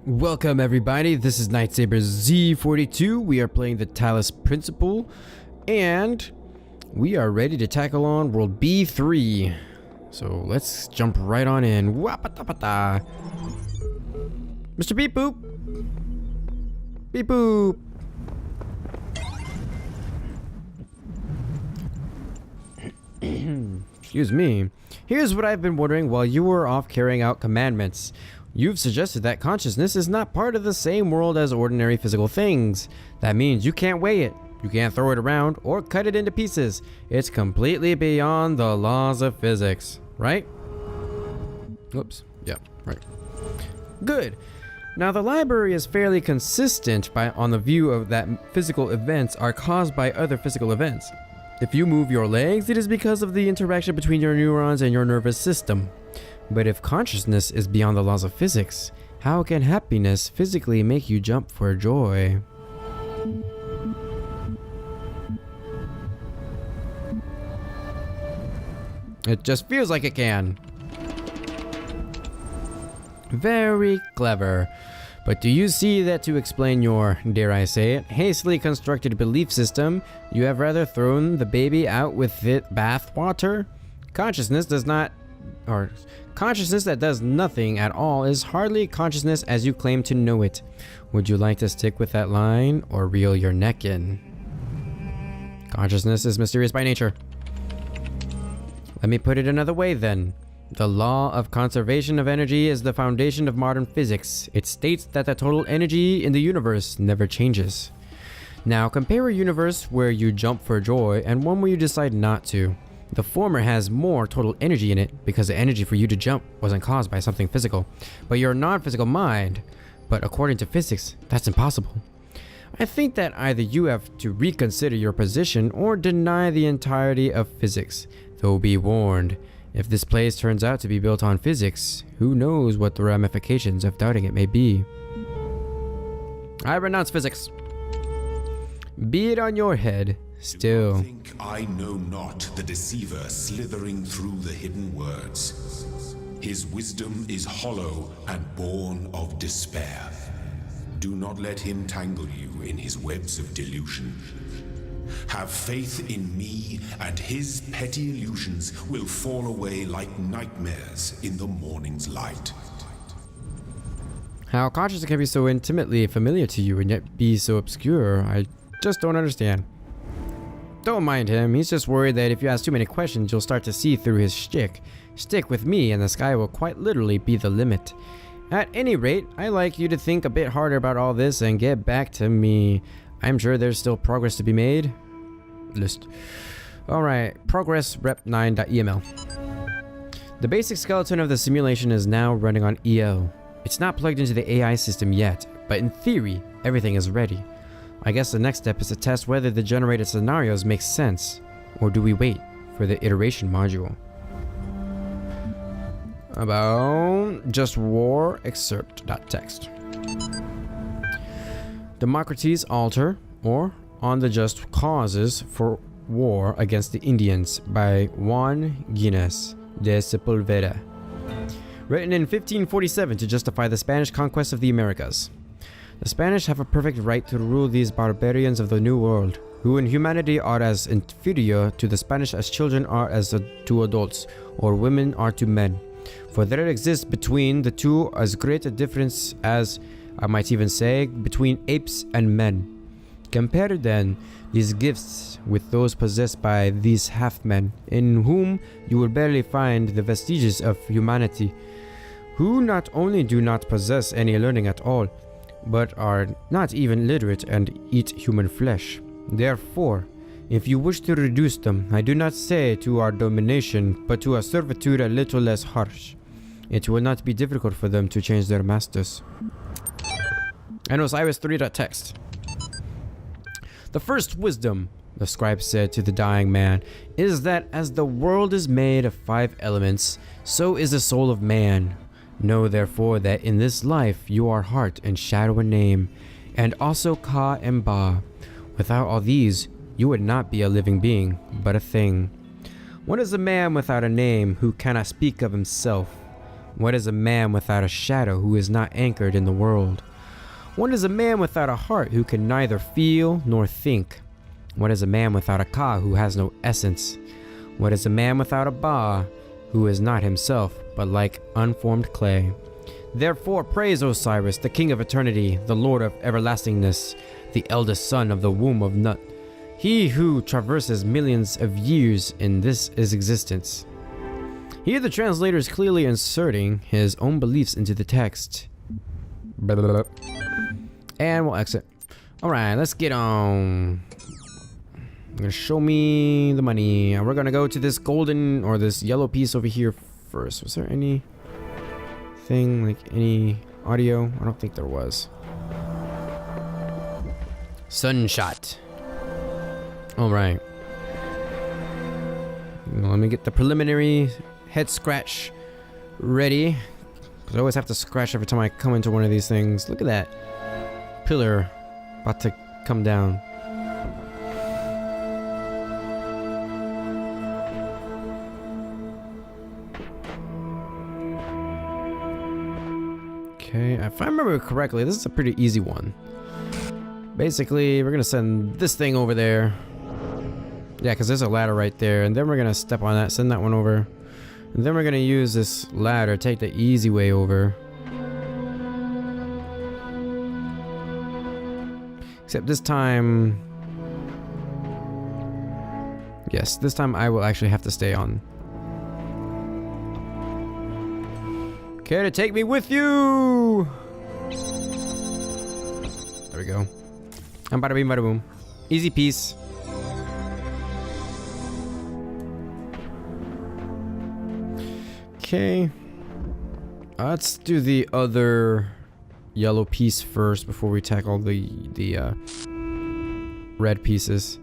Welcome everybody, this is Nightsaber Z42. We are playing the Talos Principle, and we are ready to tackle on World B3. So let's jump right on in. Wapatapata. Mr. Beep Boop! Beep Boop! Excuse me. Here's what I've been wondering while you were off carrying out commandments. You've suggested that consciousness is not part of the same world as ordinary physical things. That means you can't weigh it, you can't throw it around, or cut it into pieces. It's completely beyond the laws of physics, right? Oops, yeah, right. Good. Now the library is fairly consistent on the view of that physical events are caused by other physical events. If you move your legs, it is because of the interaction between your neurons and your nervous system. But if consciousness is beyond the laws of physics, how can happiness physically make you jump for joy? It just feels like it can. Very clever. But do you see that to explain your, dare I say it, hastily constructed belief system, you have rather thrown the baby out with the bath water? Consciousness that does nothing at all is hardly consciousness as you claim to know it. Would you like to stick with that line or reel your neck in? Consciousness is mysterious by nature. Let me put it another way then. The law of conservation of energy is the foundation of modern physics. It states that the total energy in the universe never changes. Now compare a universe where you jump for joy and one where you decide not to. The former has more total energy in it because the energy for you to jump wasn't caused by something physical, but your non-physical mind. But according to physics, that's impossible. I think that either you have to reconsider your position or deny the entirety of physics. Though be warned, if this place turns out to be built on physics, who knows what the ramifications of doubting it may be. I renounce physics. Be it on your head. Still. Do not think I know not the deceiver slithering through the hidden words. His wisdom is hollow and born of despair. Do not let him tangle you in his webs of delusion. Have faith in me, and his petty illusions will fall away like nightmares in the morning's light. How consciousness can be so intimately familiar to you and yet be so obscure, I just don't understand. Don't mind him, he's just worried that if you ask too many questions, you'll start to see through his shtick. Stick with me and the sky will quite literally be the limit. At any rate, I'd like you to think a bit harder about all this and get back to me. I'm sure there's still progress to be made. List. Alright, progress rep9.eml. The basic skeleton of the simulation is now running on EO. It's not plugged into the AI system yet, but in theory, everything is ready. I guess the next step is to test whether the generated scenarios make sense, or do we wait for the iteration module? About just war excerpt.txt. Democracies alter, or on the just causes for war against the Indians by Juan Guinness de Sepulveda. Written in 1547 to justify the Spanish conquest of the Americas. The Spanish have a perfect right to rule these barbarians of the New World, who in humanity are as inferior to the Spanish as children are to adults, or women are to men. For there exists between the two as great a difference as, I might even say, between apes and men. Compare then these gifts with those possessed by these half-men, in whom you will barely find the vestiges of humanity, who not only do not possess any learning at all, but are not even literate and eat human flesh. Therefore, if you wish to reduce them, I do not say to our domination, but to a servitude a little less harsh. It will not be difficult for them to change their masters. And Osiris3.txt. The first wisdom, the scribe said to the dying man, is that as the world is made of 5 elements, so is the soul of man. Know therefore that in this life you are heart and shadow and name, and also Ka and Ba. Without all these, you would not be a living being, but a thing. What is a man without a name who cannot speak of himself? What is a man without a shadow who is not anchored in the world? What is a man without a heart who can neither feel nor think? What is a man without a ka who has no essence? What is a man without a ba who is not himself but like unformed clay? Therefore praise Osiris, the king of eternity, the lord of everlastingness, the eldest son of the womb of Nut, he who traverses millions of years in this is existence. Here the translator is clearly inserting his own beliefs into the text. Blah, blah, blah. And we'll exit. Alright, let's get on. Gonna show me the money. And we're gonna go to this golden or this yellow piece over here first. Was there anything, like any audio? I don't think there was. Sunshot. Alright. Let me get the preliminary head scratch ready. Because I always have to scratch every time I come into one of these things. Look at that pillar about to come down. Okay, if I remember correctly, this is a pretty easy one. Basically, we're gonna send this thing over there. Yeah, because there's a ladder right there, and then we're gonna step on that, send that one over. And then we're gonna use this ladder, take the easy way over. Except this time... Yes, this time I will actually have to stay on. Care to take me with you? There we go. I'm bada bing bada boom. Easy piece. Okay. Let's do the other yellow piece first before we tackle the red pieces.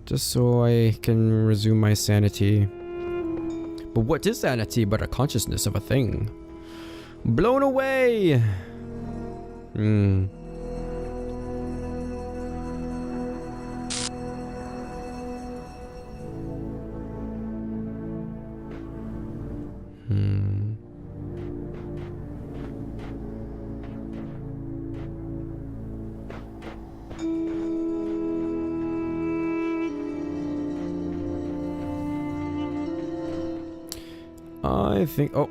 Just so I can resume my sanity. But what is sanity but a consciousness of a thing? Blown away! Hmm. I think... Oh.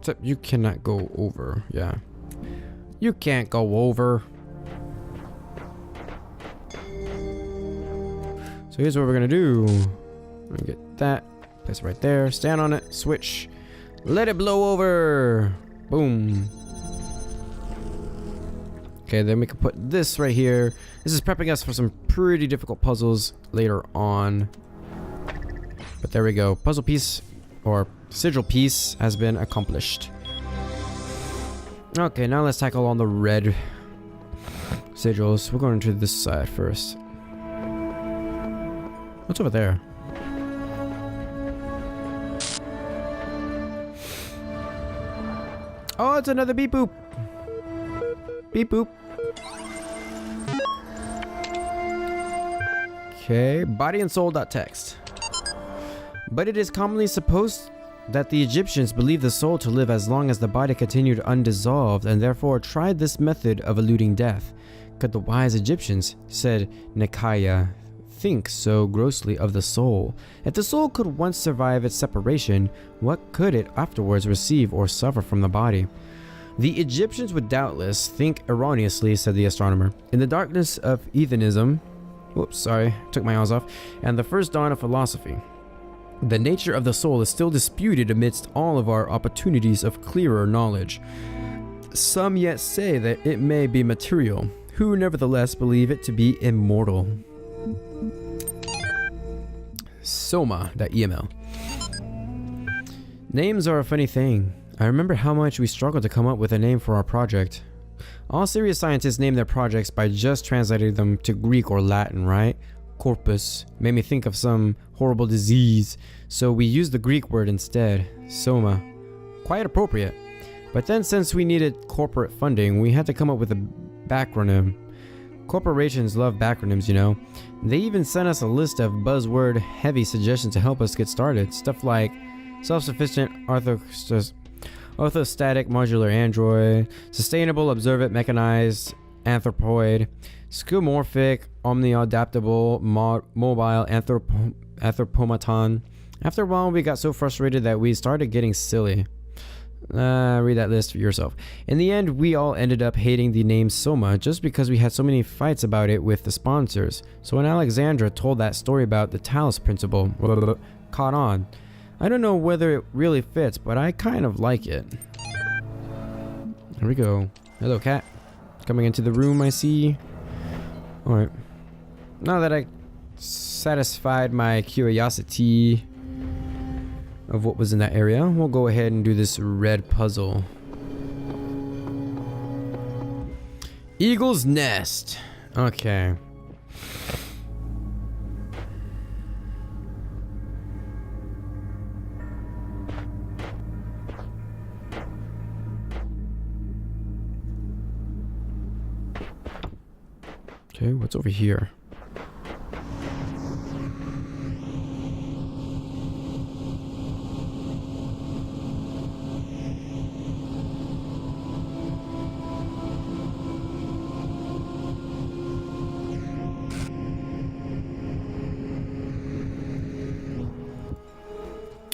Except you cannot go over. Yeah. You can't go over. So here's what we're gonna do. I'm gonna get that. Place it right there. Stand on it. Switch. Let it blow over. Boom. Okay, then we can put this right here. This is prepping us for some pretty difficult puzzles later on. But there we go. Puzzle piece, or sigil piece, has been accomplished. Okay, now let's tackle on the red sigils. We're going to this side first. What's over there? Oh, it's another beep boop. Beep boop. Okay, body and soul.txt. But it is commonly supposed that the Egyptians believed the soul to live as long as the body continued undissolved and therefore tried this method of eluding death. Could the wise Egyptians, said Nikaya, think so grossly of the soul? If the soul could once survive its separation, what could it afterwards receive or suffer from the body? The Egyptians would doubtless think erroneously, said the astronomer. In the darkness of heathenism, whoops, sorry, took my eyes off, and the first dawn of philosophy, the nature of the soul is still disputed amidst all of our opportunities of clearer knowledge. Some yet say that it may be material, who nevertheless believe it to be immortal. Soma.eml. Names are a funny thing. I remember how much we struggled to come up with a name for our project. All serious scientists name their projects by just translating them to Greek or Latin, right? Corpus made me think of some horrible disease, so we used the Greek word instead, soma. Quite appropriate. But then since we needed corporate funding, we had to come up with a backronym. Corporations love backronyms, you know. They even sent us a list of buzzword-heavy suggestions to help us get started. Stuff like self-sufficient orthostatic modular android, sustainable observant mechanized anthropoid, skeuomorphic omni-adaptable mobile anthropomaton. After a while, we got so frustrated that we started getting silly. Read that list for yourself. In the end, we all ended up hating the name Soma just because we had so many fights about it with the sponsors. So when Alexandra told that story about the Talos principle, caught on. I don't know whether it really fits, but I kind of like it. Here we go. Hello, cat. Coming into the room, I see. Alright. Now that I satisfied my curiosity of what was in that area, we'll go ahead and do this red puzzle. Eagle's Nest. Okay. Okay, what's over here?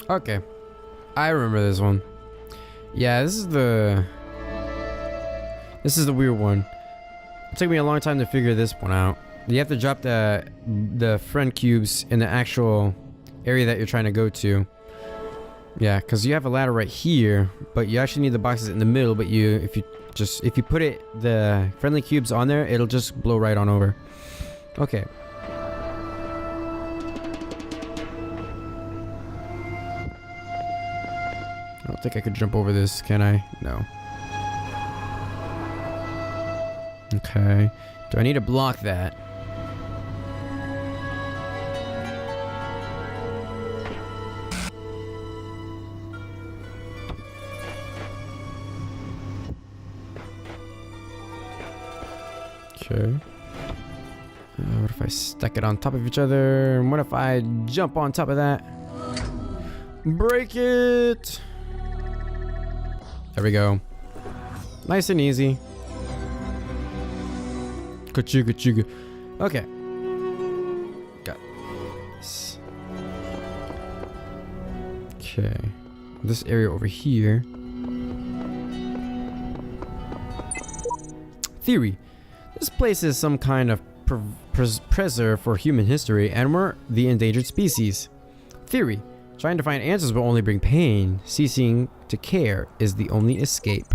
Okay, I remember this one. Yeah, this is the weird one. It took me a long time to figure this one out. You have to drop the friend cubes in the actual area that you're trying to go to. Yeah, because you have a ladder right here, but you actually need the boxes in the middle. But if you put the friendly cubes on there, it'll just blow right on over. Okay. I don't think I could jump over this, can I? No. Okay. Do I need to block that? Okay. What if I stack it on top of each other? And what if I jump on top of that? Break it! There we go. Nice and easy. Kachuga. Okay. Got this. Okay. This area over here. Theory. This place is some kind of preserve for human history, and we're the endangered species. Theory. Trying to find answers will only bring pain. Ceasing to care is the only escape.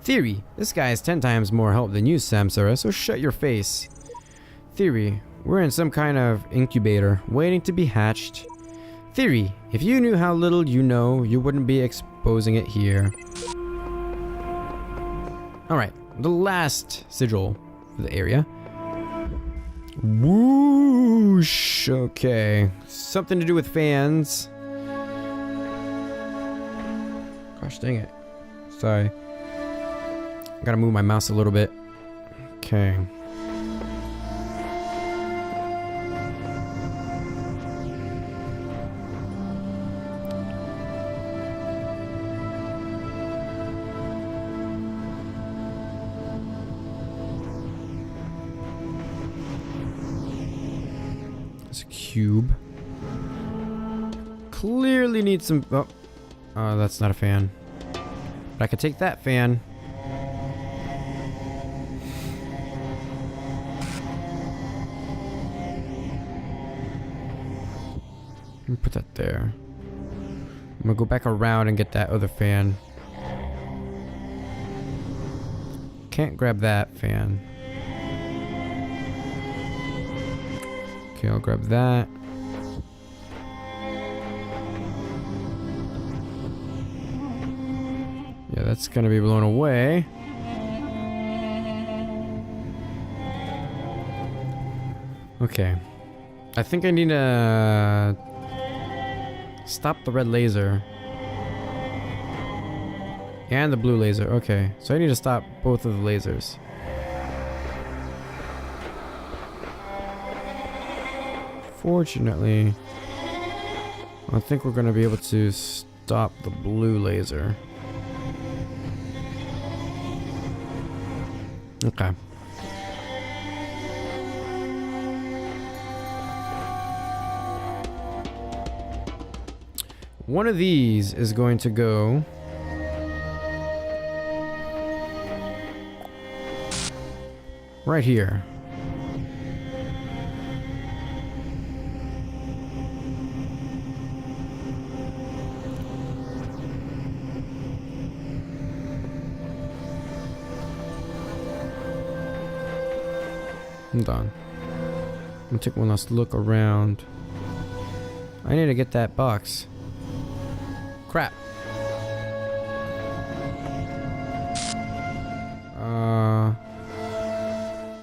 Theory. This guy is 10 times more help than you, Samsara, so shut your face. Theory. We're in some kind of incubator, waiting to be hatched. Theory. If you knew how little you know, you wouldn't be exposing it here. Alright, the last sigil for the area. Whoosh. Okay. Something to do with fans. Gosh dang it. Sorry. Gotta move my mouse a little bit. Okay. It's a cube. Clearly needs some... Oh, that's not a fan. But I could take that fan. Let me put that there. I'm gonna go back around and get that other fan. Can't grab that fan. Okay, I'll grab that. Yeah, that's gonna be blown away. Okay. I think I need to stop the red laser. And the blue laser. Okay. So I need to stop both of the lasers. Unfortunately, I think we're gonna be able to stop the blue laser. Okay. One of these is going to go right here. Hold on. I'm gonna take one last look around. I need to get that box. Crap.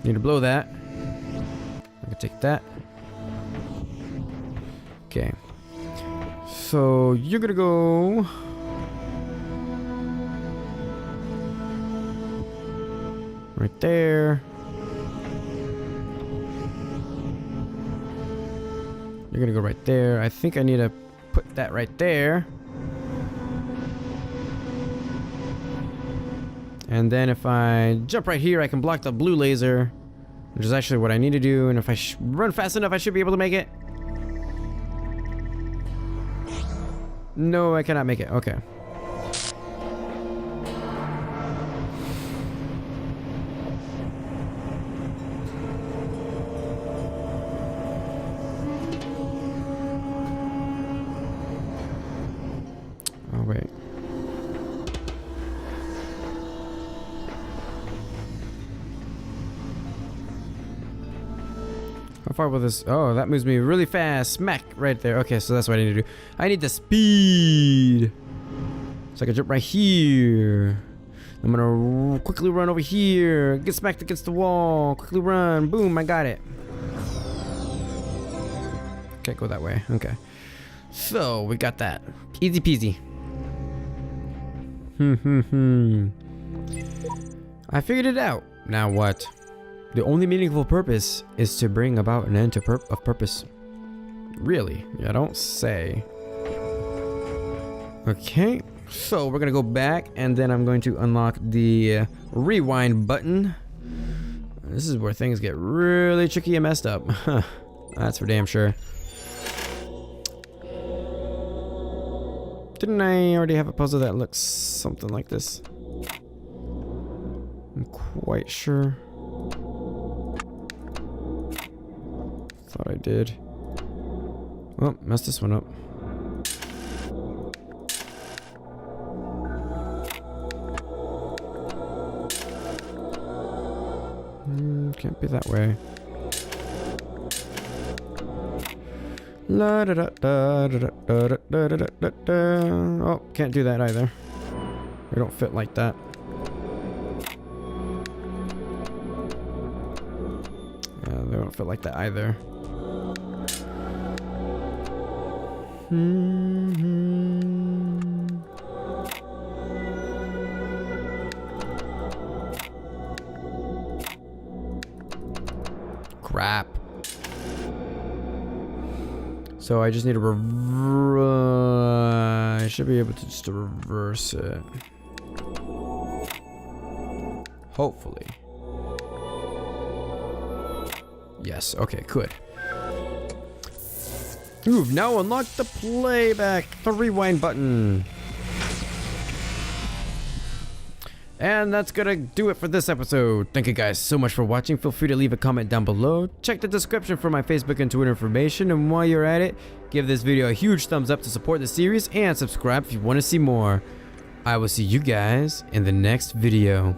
Need to blow that. I can take that. Okay. So you're gonna go right there. You're gonna go right there. I think I need to put that right there. And then if I jump right here, I can block the blue laser, which is actually what I need to do. And if I run fast enough, I should be able to make it. No, I cannot make it. Okay. Oh, wait. How far will this? Oh, that moves me really fast. Smack right there. Okay, so that's what I need to do. I need the speed. So I can jump right here. I'm gonna quickly run over here. Get smacked against the wall. Quickly run. Boom, I got it. Can't go that way. Okay. So we got that. Easy peasy. I figured it out. Now what? The only meaningful purpose is to bring about an end to purpose. Really? Yeah, don't say. Okay, so we're gonna go back and then I'm going to unlock the rewind button. This is where things get really tricky and messed up. That's for damn sure. Didn't I already have a puzzle that looks something like this? I'm quite sure. Thought I did. Oh, messed this one up. Can't be that way. La da da da da da da da da da da. Oh, can't do that either. They don't fit like that. Yeah, they don't fit like that either. Crap. So I just need to I should be able to just reverse it. Hopefully. Yes, okay, good. You've now unlocked the playback, the rewind button. And that's gonna do it for this episode. Thank you guys so much for watching. Feel free to leave a comment down below. Check the description for my Facebook and Twitter information. And while you're at it, give this video a huge thumbs up to support the series and subscribe if you want to see more. I will see you guys in the next video.